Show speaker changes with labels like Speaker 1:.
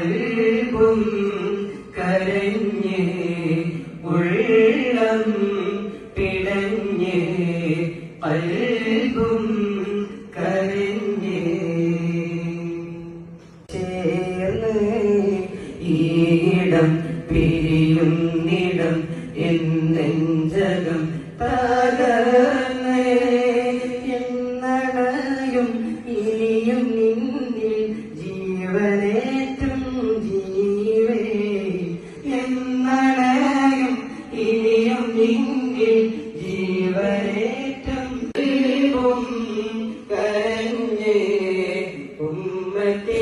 Speaker 1: കൽബും കരഞ്ഞ് ഉള്ളം പിടഞ്ഞ് കൽബും കരഞ്ഞ് ചേർന്ന് ഈടം പിരിയുന്നിടം എന്നെഞ്ചകം തകർന്ന് എന്നടയും ഇനിയും നിന്നിൽ ജീവനേറ്റും ജീവേ എന്നടയും ഇനിയും നിന്നിൽ ജീവനേറ്റും കരഞ്ഞ് ഉമ്മത്തെ